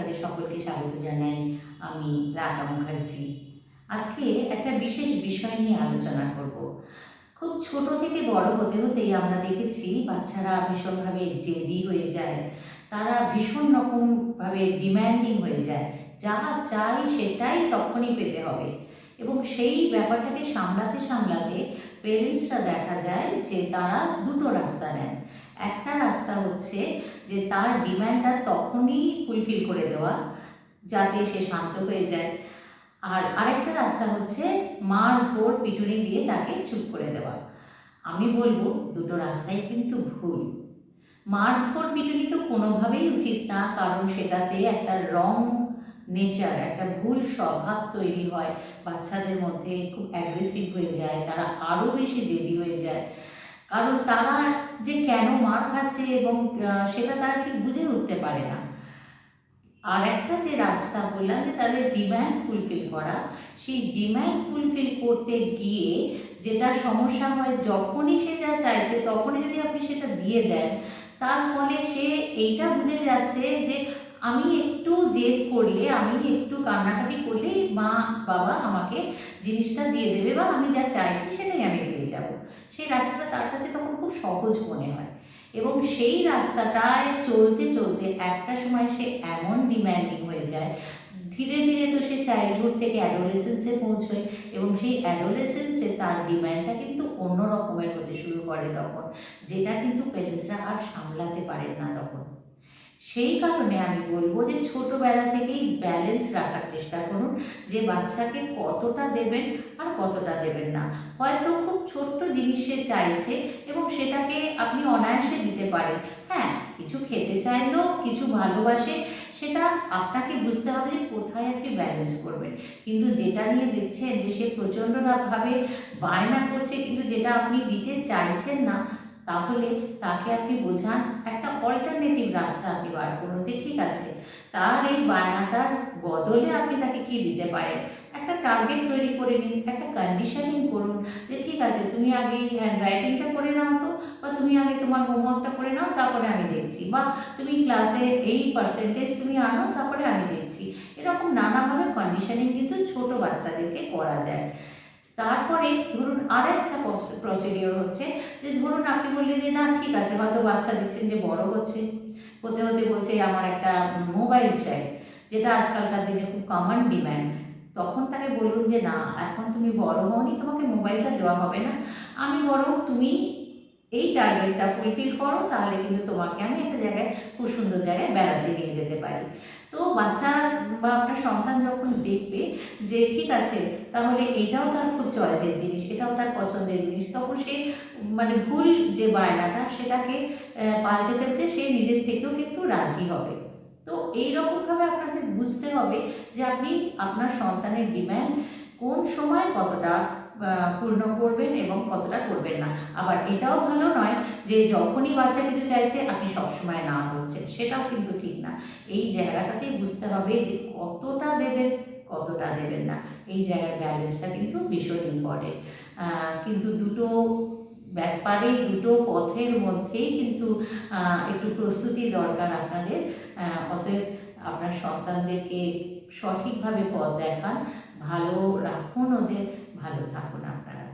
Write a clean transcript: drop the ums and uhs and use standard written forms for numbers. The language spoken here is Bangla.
আপনাদের সকলকে স্বাগত জানাই। আমি রাকা মুখার্জি। আজকে একটা বিশেষ বিষয় নিয়ে আলোচনা করব। খুব ছোট থেকে বড় হতে হতেই আমরা দেখেছি বাচ্চারা ভীষণভাবে জেদি হয়ে যায়, তারা ভীষণ রকমভাবে ডিম্যান্ডিং হয়ে যায়, যা চাই সেটাই তখনই পেতে হবে। এবং সেই ব্যাপারটাকে সামলাতে সামলাতে পেরেন্টসরা দেখা যায় যে তারা দুটো রাস্তা নেন। একটা রাস্তা হচ্ছে যে তার ডিম্যান্ডটা তখনই ফুলফিল করে দেওয়া যাতে সে শান্ত হয়ে যায়, আর আরেকটা রাস্তা হচ্ছে মারধর পিটুনি দিয়ে তাকে চুপ করে দেওয়া। আমি বলবো দুটো রাস্তাই কিন্তু ভুল। মারধর পিটুনি তো কোনোভাবেই উচিত না, কারণ সেটাতে একটা রং নেচার, একটা ভুল স্বভাব তৈরি হয়, বাচ্চাদের মধ্যে খুব অ্যাগ্রেসিভ হয়ে যায়, তারা আরও বেশি জেদি হয়ে যায়। কারণ তারা যে কেন মার খাচ্ছে এবং সেটা তারা ঠিক বুঝে উঠতে পারে না। আর একটা যে রাস্তা বললাম যে তাদের ডিম্যান্ড ফুলফিল করা, সেই ডিম্যান্ড ফুলফিল করতে গিয়ে যেটা সমস্যা হয়, যখনই সে যা চাইছে তখনই যদি আপনি সেটা দিয়ে দেন, তার ফলে সে এইটা বুঝে যাচ্ছে যে আমি একটু জেদ করলে, আমি একটু কান্নাকাটি করলেই মা বাবা আমাকে জিনিসটা দিয়ে দেবে বা আমি যা চাইছি সেটাই আমি পেয়ে যাব। সেই রাস্তাটা তার কাছে তখন খুব সহজ মনে হয় এবং সেই রাস্তাটায় চলতে চলতে একটা সময় সে এমন ডিম্যান্ডিং হয়ে যায়, ধীরে ধীরে তো সে চাইল্ডহুড থেকে অ্যাডোলেসেন্সে পৌঁছয় এবং সেই অ্যাডোলেসেন্সে তার ডিম্যান্ডটা কিন্তু অন্য রকমের হতে শুরু করে তখন, যেটা কিন্তু পেরেন্টসরা আর সামলাতে পারেন না তখন। সেই কারণে আমি বলবো যে ছোটোবেলা থেকেই ব্যালেন্স রাখার চেষ্টা করুন, যে বাচ্চাকে কতটা দেবেন আর কতটা দেবেন না। হয়তো খুব ছোট্ট জিনিস সে চাইছে এবং সেটাকে আপনি অনায়াসে দিতে পারেন। হ্যাঁ, কিছু খেতে চাইলেও, কিছু ভালোবাসে, সেটা আপনাকে বুঝতে হবে যে কোথায় আপনি ব্যালেন্স করবেন। কিন্তু যেটা নিয়ে দেখছেন যে সে প্রচণ্ডভাবে বায়না করছে কিন্তু যেটা আপনি দিতে চাইছেন না, তাহলে তাকে আপনি বোঝান, একটা অল্টারনেটিভ রাস্তা আপনি বার করুন যে ঠিক আছে, তার এই বায়নাটার বদলে আপনি তাকে কি দিতে পারেন। একটা টার্গেট তৈরি করে নিন, একটা কন্ডিশনিং করুন যে ঠিক আছে, তুমি আগে এই হ্যান্ড রাইটিংটা করে নাও তো, বা তুমি আগে তোমার হোমওয়ার্কটা করে নাও, তারপরে আমি দেখছি, বা তুমি ক্লাসে এই পার্সেন্টেজ তুমি আনো, তারপরে আমি দেখছি। এরকম নানাভাবে কন্ডিশনিং কিন্তু ছোট বাচ্চাদেরকে করা যায়। তারপরে ধরুন আর একটা প্রসিডিওর হচ্ছে যে ধরুন আপনি বললেন যে না ঠিক আছে, হয়তো বাচ্চা দেখছেন যে বড় হচ্ছে, হতে হতে বলছে আমার একটা মোবাইল চাই, যেটা আজকালকার দিনে খুব কমন ডিম্যান্ড। তখন তাকে বলুন যে না, এখন তুমি বড় হওনি, তোমাকে মোবাইলটা দেওয়া হবে না, আমি বরং তুমি এই টার্গেটটা ফুলফিল করো, তাহলে কিন্তু তোমাকে আমি একটা জায়গায়, খুব সুন্দর জায়গায় বেড়াতে নিয়ে যেতে পারি। তো বাচ্চা বা আপনার সন্তান যখন দেখবে যে ঠিক আছে, তাহলে এইটাও তার খুব চয়েসের জিনিস, এটাও তার পছন্দের জিনিস, তখন সে মানে ভুল যে বায়নাটা সেটাকে পাল্টে ফেলতে সে নিজের থেকেও কিন্তু রাজি হবে। তো এইরকমভাবে আপনাকে বুঝতে হবে যে আপনি আপনার সন্তানের ডিম্যান্ড কোন সময় কতটা পূর্ণ করবেন এবং কতটা করবেন না। আবার এটাও ভালো নয় যে যখনই বাচ্চা কিছু চাইছে আপনি সবসময় না বলছেন, সেটাও কিন্তু ঠিক না। এই জায়গাটাতেই বুঝতে হবে যে কতটা দেবেন, কতটা দেবেন না। এই জায়গার ব্যালেন্সটা কিন্তু ভীষণ ইম্পর্টেন্ট। কিন্তু দুটো ব্যাপারে, দুটো পথের মধ্যেই কিন্তু একটু প্রস্তুতি দরকার আপনাদের। অতএব আপনার সন্তানদেরকে সঠিকভাবে পথ দেখান, ভালো রাখুন ওদের, ভালো থাকুন আপনারা।